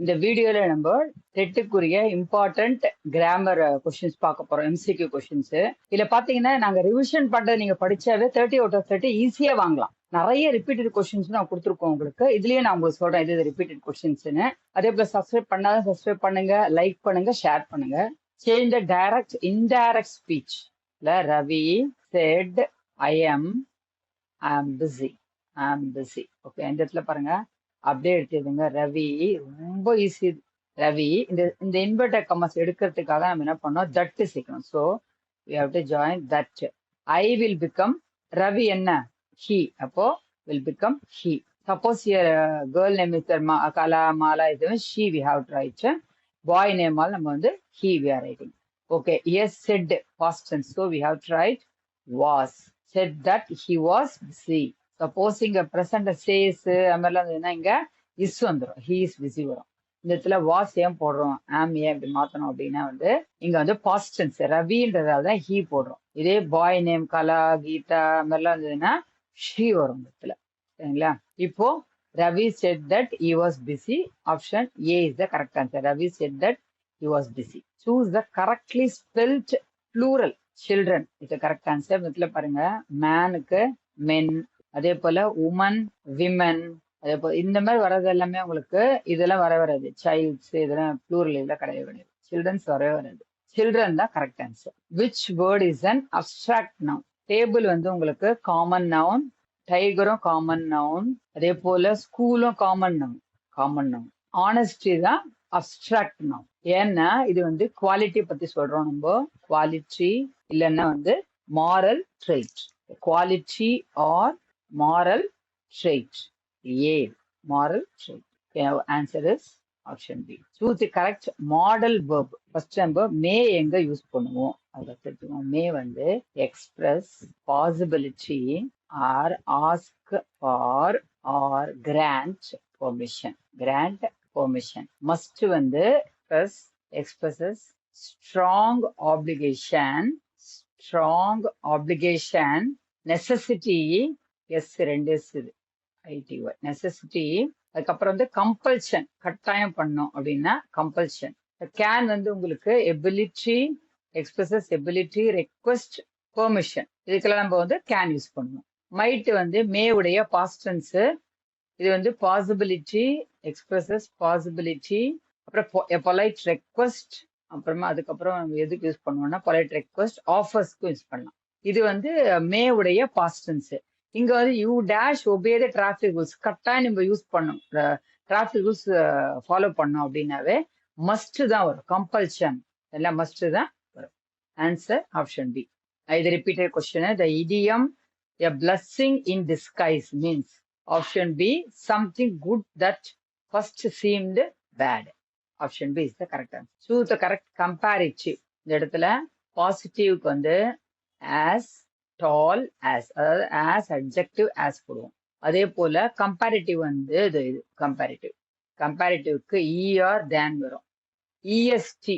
இந்த வீடியோல நம்ம டெட்டுக்குரிய இம்பார்ட்டன்ட் கிராமர் கொஸ்டின்ஸ் பார்க்க போறோம். MCQ questions. இதுல பாத்தீங்கன்னா நாங்க ரிவிஷன் பண்றது நீங்க படிச்சாவே 30 அவுட் ஆஃப் 30 ஈஸியா வாங்கலாம். நிறைய ரிப்பீட்டட் கொஸ்டின்ஸ் நான் கொடுத்துருக்கோம் உங்களுக்கு. இதுலயே நான் உங்களுக்கு சொல்றேன் இது ரிப்பீட்டட் கொஸ்டின்ஸ்னு. அதே போல சப்ஸ்கிரைப் பண்ணாத சப்ஸ்கிரைப் பண்ணுங்க, லைக் பண்ணுங்க, ஷேர் பண்ணுங்க. Change the direct indirect speech. Ravi set I am busy. Okay, இந்த இடத்துல பாருங்க அப்படியே எடுத்துதுங்க. ரவி ரொம்ப ஈஸி. ரவி இந்த இன்வெர்டர் கமர்ஸ் எடுக்கிறதுக்காக நம்ம என்ன பண்ணோம், தட் சேர்க்கணும். So we have to join that. I will become Ravi என்ன he, அப்போ will become he. Suppose your girl name is Kala, Mala is she, we have to write. Boy name all நம்ம வந்து he we are writing. Okay, yes said past tense, so we have to write was. Said that he was busy. Suppose இங்க present says அது மாதிரிலாம் இருந்ததுன்னா இங்க is வந்துடும், he is busy வரும். இந்த இடத்துல வாஸ் ஏன் போடுறோம், ஆம் ஏன் இப்படி மாத்தணும் அப்படின்னா வந்து இங்க வந்து பாஸ்ட் டென்ஸ் ரவின்றதால தான் ஹீ போடுறோம். இதே பாய் நேம் கலா, கீதா மாதிரிலாம் இருந்ததுன்னா ஷீ வரும் இந்த இடத்துல. சரிங்களா? இப்போ Ravi said that he was busy. Option A is the correct answer. Ravi said that he was busy. Choose the correctly spelled plural. children is the correct answer. இதுல பாருங்க மேனுக்கு men, அதே போல உமன் விமன், அதே போல இந்த மாதிரி வர்றது எல்லாமே உங்களுக்கு இதெல்லாம் வராது. சைல்ட்ஸ் இதெல்லாம் ப்ளூரல் இதெல்லாம் கிடையாது. சில்ட்ரன்ஸ் வரவே வராது. சில்ட்ரன் தான் correct answer. Which word is an abstract noun? Table வந்து உங்களுக்கு காமன் நவுன், டைகரும் காமன் நவுன், அதே போல ஸ்கூலும் காமன் நவுன். ஆனஸ்டி தான் அப்ஸ்ட்ராக்ட் நவுன். ஏன்னா இது வந்து குவாலிட்டி பத்தி சொல்றோம் நம்ம. குவாலிட்டி இல்லைன்னா வந்து moral trait. Quality are moral trait. A, moral trait. Okay, our answer is option B. Choose the correct model verb. First நம்ம may எங்க யூஸ் பண்ணுவோம் அதை தெரிஞ்சுக்கோங்க. may வந்து express possibility or ask for or grant permission. Must வந்து expresses strong obligation, necessity, எஸ் ரெண்டு இது ஐடிஒய் நெசசிட்டி. அதுக்கப்புறம் வந்து கம்பல்ஷன், கட்டாயம் பண்ணும் அப்படின்னா கம்பல்ஷன். கேன் வந்து உங்களுக்கு ability, expresses ability, request, permission, இதுக்கெல்லாம் நம்ம வந்து கேன் யூஸ் பண்ணுவோம். மைட் வந்து மே உடைய பாஸ்ட் டென்ஸ். இது வந்து பாசிபிலிட்டி, எக்ஸ்பிரஸஸ் பாசிபிலிட்டி, அப்புறம் பொலைட் ரெக்வெஸ்ட், அப்புறமா அதுக்கப்புறம் நம்ம எதுக்கு யூஸ் பண்ணுவோம்னா பொலைட் ரெக்வெஸ்ட், ஆஃபர்ஸ்க்கும் யூஸ் பண்ணலாம். இது வந்து மே உடைய பாஸ்ட் டென்ஸ். இங்க வந்து you dash obey the traffic rules, கரெக்டாக நம்ம யூஸ் பண்ணோம், டிராபிக் ரூல்ஸ் ஃபாலோ பண்ணோம் அப்படின்னாவே மஸ்ட் தான் வரும். கம்பல்ஷன் எல்லாம் மஸ்ட் தான் வரும். Answer option B. இது repeated question. The idiom a blessing in disguise means option B something good that first seemed bad. Option B is the correct answer. Choose the correct comparative. இந்த இடத்துல பாசிட்டிவ்க்கு வந்து as, tall, as, அதாவது as adjective as போடுவோம். அதே போல comparative வந்து இது கம்பேரிட்டிவ்க்கு இஆர் தேன் வரும். இஎஸ்டி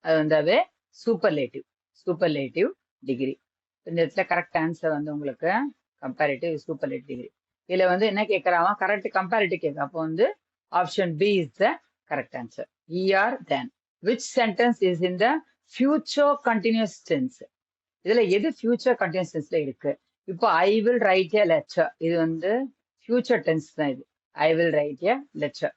அது வந்தாவே சூப்பர்லேட்டிவ் டிகிரி. இந்த இடத்துல கரெக்ட் ஆன்சர் வந்து உங்களுக்கு கம்பேரிட்டிவ் சூப்பர்லேட்டிவ் டிகிரி. இதுல வந்து என்ன கேட்கறாங்க, கரெக்ட் கம்பேரிட்டிவ் கேட்க, அப்போ வந்து option B is the correct answer. E R than. Which sentence is in the future continuous tense? இதுல எது ஃபியூச்சர் கண்டினியூஸ் டென்ஸ்ல இருக்கு? இப்போ I will write a letter, இது வந்து ஃபியூச்சர் டென்ஸ் தான். இது I will write a letter.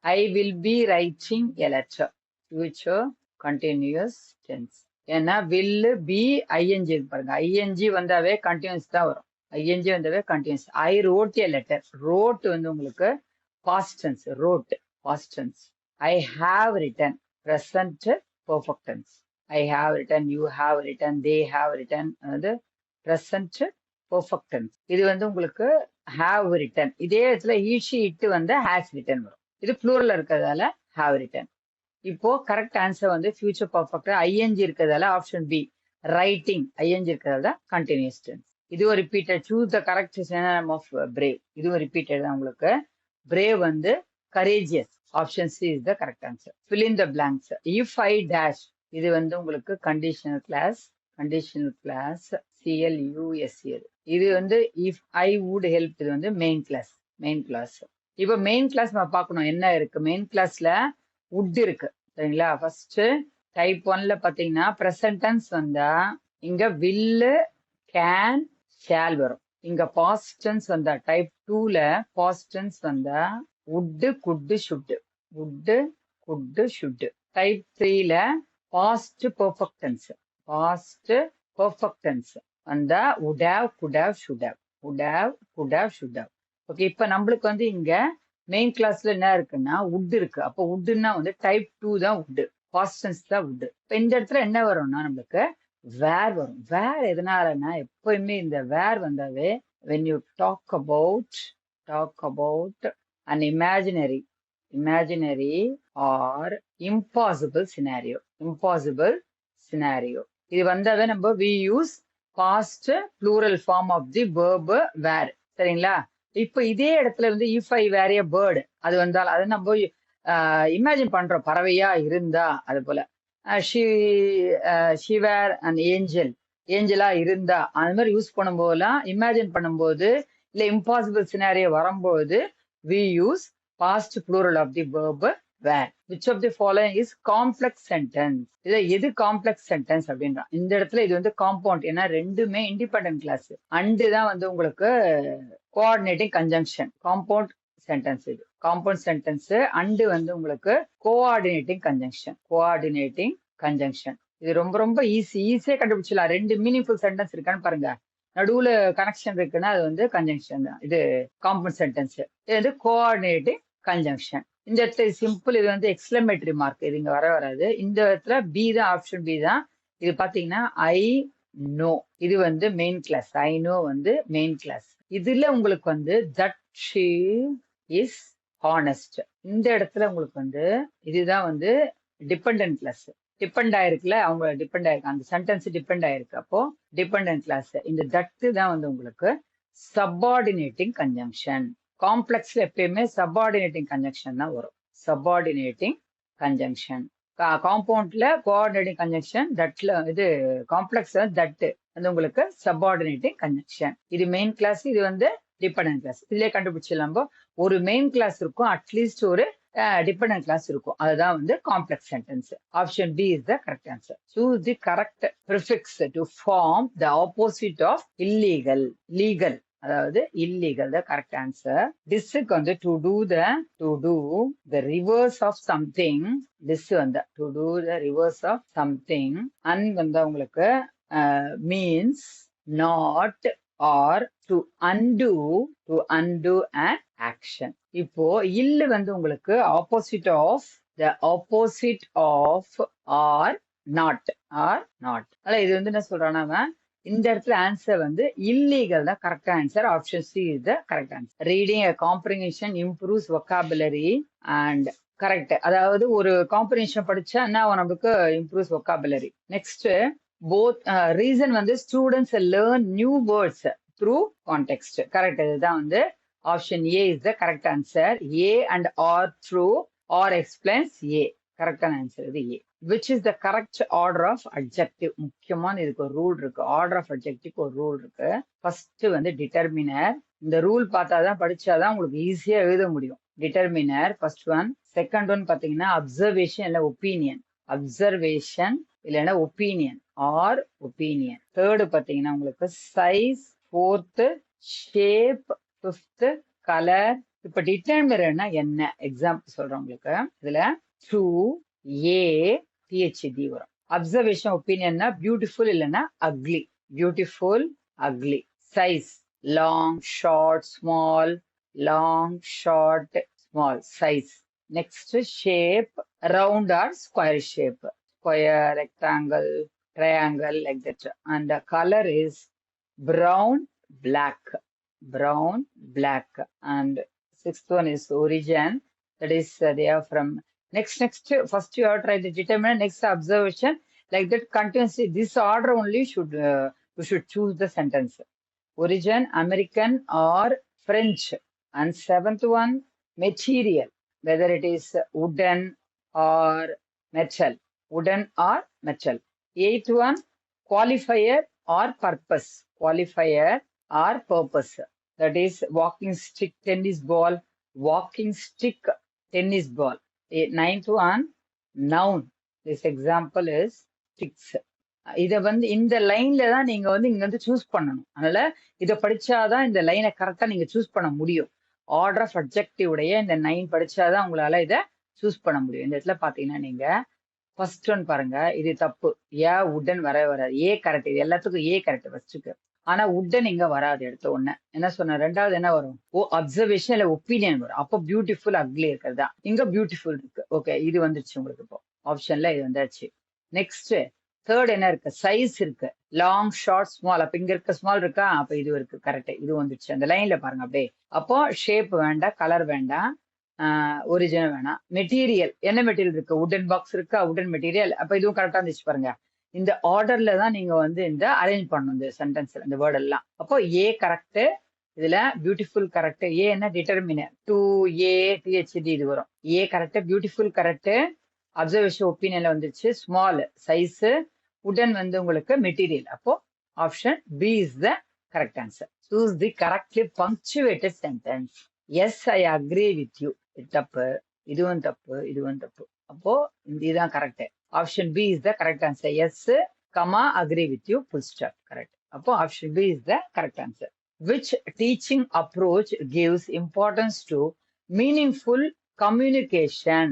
I will be writing a letter, future continuous tense. ஏன்னா வில் பி ஐஎன்ஜி பாருங்க, ஐஎன்ஜி வந்தாவே கண்டினியூஸ் தான் வரும். ஐஎன்ஜி வந்தாவே continuous. I wrote a letter, road வந்து உங்களுக்கு past tense, past tense. I have written present perfect tense. I have written, you have written, they have written, அது present perfect tense. இது வந்து உங்களுக்கு have written. இதே இடத்துல he, she, it வந்து has written வரும். இது plural இருக்கிறதால have written. இப்போ கரெக்ட் ஆன்சர் வந்து ஃபியூச்சர் பர்ஃபெக்ட். ஐஎன்ஜி இருக்கிறதால ஆப்ஷன் பி ரைட்டிங், ஐஎன்ஜி இருக்கிறதால கண்டினியூஸ் டென்ஸ். இது ஒரு repeated. Choose the correct synonym of brave. இது ஒரு ரிப்பீட்டட் தான் உங்களுக்கு. பிரேவ் வந்து courageous. Option C is the correct answer. Fill in the blanks. If I dash, இது வந்து உங்களுக்கு கண்டிஷனல் கிளாஸ் CLUSL. இது வந்து இஃப் ஐ வுட் ஹெல்ப், இது வந்து மெயின் கிளாஸ். இப்போ மெயின் கிளாஸ் நம்ம பார்க்கணும் என்ன இருக்கு. மெயின் கிளாஸ்ல wood இருக்கு சரிங்களா. ஃபர்ஸ்ட் டைப் 1ல பாத்தீங்கன்னா ப்ரெசன்ட் டென்ஸ் வந்தா இங்க will, can, shall வரும். இங்க past tense வந்தா டைப் 2ல past tense வந்தா would, could, should. would, could, should. Type 3ல past perfect tense. past perfect tense வந்தா would have, could have, should have. would have, could have, should have. Okay, இப்ப நம்மளுக்கு வந்து இங்க main கிளாஸ்ல என்ன இருக்குன்னா wood இருக்கு. அப்போ woodன்னா வந்து டைப் 2 தான் wood, past tense தான் wood. இப்ப இந்த இடத்துல என்ன வரும்னா நம்மளுக்கு வேர் வரும். வேர் எதனாலன்னா எப்பவுமே இந்த வேர் வந்தாவே when you talk about an imaginary or impossible scenario. இது வந்தாவே நம்ம we use past plural form of the verb were. சரிங்களா. இப்ப இதே இடத்துல இருந்து if I were a bird அது வந்தால் அது நம்ம இமேஜின் பண்றோம் பறவையா இருந்தா. அது போல she were an ஏஞ்சலா இருந்தா அந்த மாதிரி யூஸ் பண்ணும்போதெல்லாம் இமேஜின் பண்ணும்போது இல்ல இம்பாசிபிள் சினாரியோ வரும்போது we use past plural of the verb were. which of the following is complex sentence? இது எது காம்ப்ளெக்ஸ் சென்டென்ஸ் அப்படின்றா. இந்த இடத்துல இது வந்து காம்பவுண்ட், ஏன்னா ரெண்டுமே இண்டிபெண்டன்ட் கிளாஸ். அண்டு தான் வந்து உங்களுக்கு கோஆர்டினேட்டிங் கன்ஜங்ஷன். காம்பவுண்ட் சென்டென்ஸ் இது காம்பவுண்ட் சென்டென்ஸ். அண்டு வந்து உங்களுக்கு கோஆர்டினேட்டிங் கன்ஜங்ஷன். இது ரொம்ப ரொம்ப ஈஸியா கண்டுபிடிச்சலாம். ரெண்டு மீனிங்ஃபுல் சென்டென்ஸ் இருக்கான்னு பாருங்க, நடுவுல கனெக்ஷன் இருக்குன்னா அது வந்து கன்ஜங்ஷன் தான். இது காம்பவுண்ட் சென்டென்ஸ், இது வந்து கோஆர்டினேட்டிங் கன்ஜங்ஷன். இந்த இடத்துல சிம்பிள், இது வந்து எக்ஸ்க்ளமேட்டரி மார்க், இது இங்க வராது. இந்த இடத்துல பி தான், ஆப்ஷன் பி தான். இது பாத்தீங்கன்னா ஐ நோ, இது வந்து மெயின் கிளாஸ். ஐ நோ வந்து மெயின் கிளாஸ். இதுல உங்களுக்கு வந்து தட் ஷீ இஸ் ஹானஸ்ட். இந்த இடத்துல உங்களுக்கு வந்து இதுதான் வந்து டிபெண்டன்ட் கிளாஸ். டிபெண்ட் ஆயிருக்குல்ல, அவங்க டிபெண்ட் ஆயிருக்கு, அந்த சென்டென்ஸ் டிபெண்ட் ஆயிருக்கு. அப்போ டிபெண்டன்ட் கிளாஸ். இந்த தட்டு தான் வந்து உங்களுக்கு சப்பார்டினேட்டிங் கன்ஜங்ஷன். காம்ப்ளெக்ஸ்ல எப்பயுமே சப்பார்டினேட்டிங் கன்ஜங்ஷன் தான் வரும். Subordinating conjunction. காம்பவுண்ட்ல கோஆர்டினேட்டிங் கன்ஜங்ஷன், தட்ல இது காம்ப்ளெக்ஸ் தட்டு வந்து உங்களுக்கு சப்பார்டினேட்டிங் கன்ஜங்ஷன். இது மெயின் கிளாஸ், இது வந்து டிபெண்டன்ட் கிளாஸ். இதுலயே கண்டுபிடிச்சிடலாம். ஒரு மெயின் கிளாஸ் இருக்கும், அட்லீஸ்ட் ஒரு டிபெண்டன்ட் கிளாஸ் இருக்கும். அதுதான் வந்து complex sentence. Option B is the correct answer. Choose the correct prefix to form the opposite of illegal. Legal அதாவது இல்லீகல் த கரெக்ட் ஆன்சர். டிஸ்க்கு வந்து to do the reverse of something. டிஸ் வந்து to do the reverse of something. And வந்து உங்களுக்கு means not or to undo an action. இப்போ இல்லு வந்து உங்களுக்கு opposite of R not. அதான் இது வந்து என்ன சொல்றானா, இந்த இடத்துல ஆன்சர் வந்து இல்லீகல் தான் correct answer. Option C is the correct answer. Reading comprehension improves vocabulary and correct. அதாவது ஒரு காம்ப்ரிஹென்ஷன் படிச்சா என்ன நமக்கு improves vocabulary. Next both reason வந்து students learn new words through context. Correct. இதுதான் வந்து option A is the correct answer. A and R true R explains A. கரெக்டான answer இது A. Which is the correct order of adjective. முக்கியமான இதுக்கு ஒரு rule இருக்கு. Order of adjective ஒரு rule இருக்கு. ஃபர்ஸ்ட் வந்து டிட்டர்மினர். இந்த ரூல் பார்த்தாதான் படிச்சாதான் உங்களுக்கு ஈஸியா எழுத முடியும். Determiner first one. Second one பாத்தீங்கன்னா அப்சர்வேஷன் இல்ல ஒப்பீனியன். அப்சர்வேஷன் இல்லைன்னா ஒப்பீனியன் ஆர் ஒப்பீனியன். தேர்டு பாத்தீங்கன்னா உங்களுக்கு size. Fourth shape. Fifth colour. இப்ப டிட்டர்மினர்னா என்ன எக்ஸாம்பிள் சொல்றேன் உங்களுக்கு. இதுல டு ஏ டிஹெச்டி வரும். அப்சர்வேஷன் ஒப்பீனியன்னா பியூட்டிஃபுல் இல்லைன்னா ugly. Beautiful ugly. Size long short small. Long short small size. Next shape round or square shape. Square, rectangle, triangle like that. And the color is brown black. And sixth one is origin. That is they are from next first you have to write the determinant, next observation, like that continuously. This order only should you should choose the sentence. Origin American or French. And seventh one material, whether it is wooden or metal. Eighth one qualifier or purpose. That is walking stick, tennis ball, walking stick, tennis ball. Ninth one, noun. This example is sticks. இத வந்து இந்த லைன்ல தான் நீங்க வந்து இங்க வந்து choose பண்ணணும். அதனால இத படிச்சாதான் இந்த லைனை கரெக்டா நீங்க சூஸ் பண்ண முடியும். ஆர்டர் ஆஃப் அட்ஜெக்டிவ் உடைய இந்த 9 படிச்சாதான் உங்களால இத சூஸ் பண்ண முடியும். இந்த இடத்துல பாத்தீங்கன்னா நீங்க ஃபர்ஸ்ட் ஒன் பாருங்க, இது தப்பு. ஏ உடன் வரவே வராது. ஏ கரெக்ட். இது எல்லாத்துக்கும் ஏ கரெக்ட் ஃபர்ஸ்ட்டுக்கு. ஆனா உடன் இங்க வராது எடுத்த உடனே. என்ன சொன்ன? ரெண்டாவது என்ன வரும்? அப்சர்வேஷன் இல்ல ஒப்பீனியன் வரும். அப்போ பியூட்டிஃபுல் அக்லி இருக்கிறதா. இங்க பியூட்டிஃபுல் இருக்கு. ஓகே, இது வந்துருச்சு உங்களுக்கு இப்போ ஆப்ஷன்ல இது வந்தாச்சு. நெக்ஸ்ட் தேர்ட் என்ன இருக்கு? சைஸ் இருக்கு. Long, short, small. அப்ப இங்க இருக்க ஸ்மால் இருக்கா? அப்ப இது இருக்கு. கரெக்ட். இது வந்துருச்சு. அந்த லைன்ல பாருங்க அப்படியே. அப்போ ஷேப் வேண்டாம், கலர் வேண்டாம், ஒரிஜினல் வேணாம். மெட்டீரியல் என்ன மெட்டீரியல் இருக்கு? உடன் பாக்ஸ் இருக்கா? உடன் மெட்டீரியல். அப்ப இதுவும் கரெக்டா இருந்துச்சு பாருங்க. இந்த ஆர்டர்ல தான் நீங்க வந்து இந்த அரேஞ்ச் பண்ணணும் இந்த சென்டென்ஸ்ல இந்த வேர்ட் எல்லாம். அப்போ ஏ கரெக்ட், இதுல பியூட்டிஃபுல் கரெக்ட். ஏ என்ன? டிட்டர்மினர். 2A THD இது வரும். A correct, beautiful correct, observation ஒப்பீனியன்ல வந்துருச்சு. ஸ்மால் சைஸ், உடன் வந்து உங்களுக்கு மெட்டீரியல். அப்போ option B is the correct answer. Choose the correctly punctuated sentence. Yes I agree with you. இது தப்பு, இதுவும் தப்பு, இதுவும் தப்பு. அப்போ இதுதான் correct. Option B is the correct answer. Yes comma agree with you full stop. Correct. அப்போ option B is the correct answer. Which teaching approach gives importance to meaningful communication?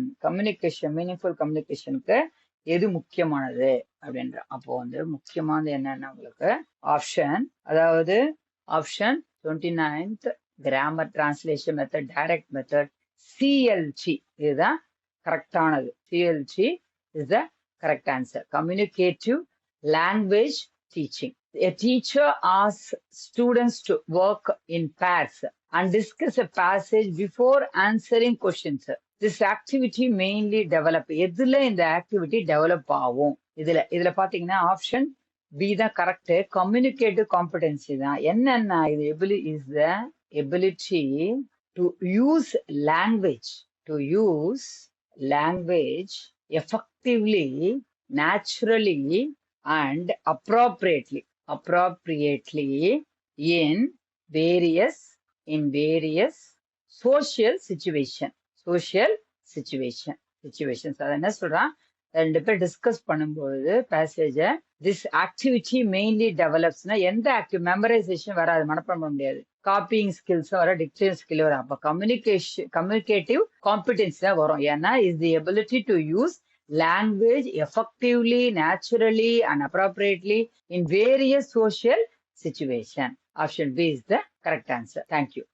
Meaningful கம்யூனிகேஷனுக்கு எது முக்கியமானது அப்படின்ற. அப்போ வந்து முக்கியமானது என்னன்னா உங்களுக்கு ஆப்ஷன், அதாவது option 29th grammar translation method, direct method, CLT இதுதான் கரெக்டானது. CLT is the correct answer. Communicative language teaching. A teacher asks students to work in pairs and discuss a passage before answering questions. This activity mainly develop. எதுல இந்த activity develop ஆகும்? இதுல பாத்தீங்கன்னா option B தான் correct. Communicative competency தான். என்னன்னா இது is the ability to use language effectively, naturally and appropriately in various social situations. அத என்ன சொல்றான்? ரெண்டு பேர் டிஸ்கஸ் பண்ணும்போது பேசேஜ திஸ் ஆக்டிவிட்டி மெயின்லி டெவலப்ஸ்னா எந்த ஆக்டிவ் மெமரைசேஷன் வராது, மனப்பாடம் பண்ண முடியாது. காப்பிங் ஸ்கில்ஸ் வர, டிக்ஷன் ஸ்கில் வரும். அப்ப கம்யூனிகேட்டிவ் காம்பிடன்ஸ் தான் வரும். ஏன்னா is the ability to use language effectively, naturally and appropriately in various social situations. Option B is the correct answer. Thank you.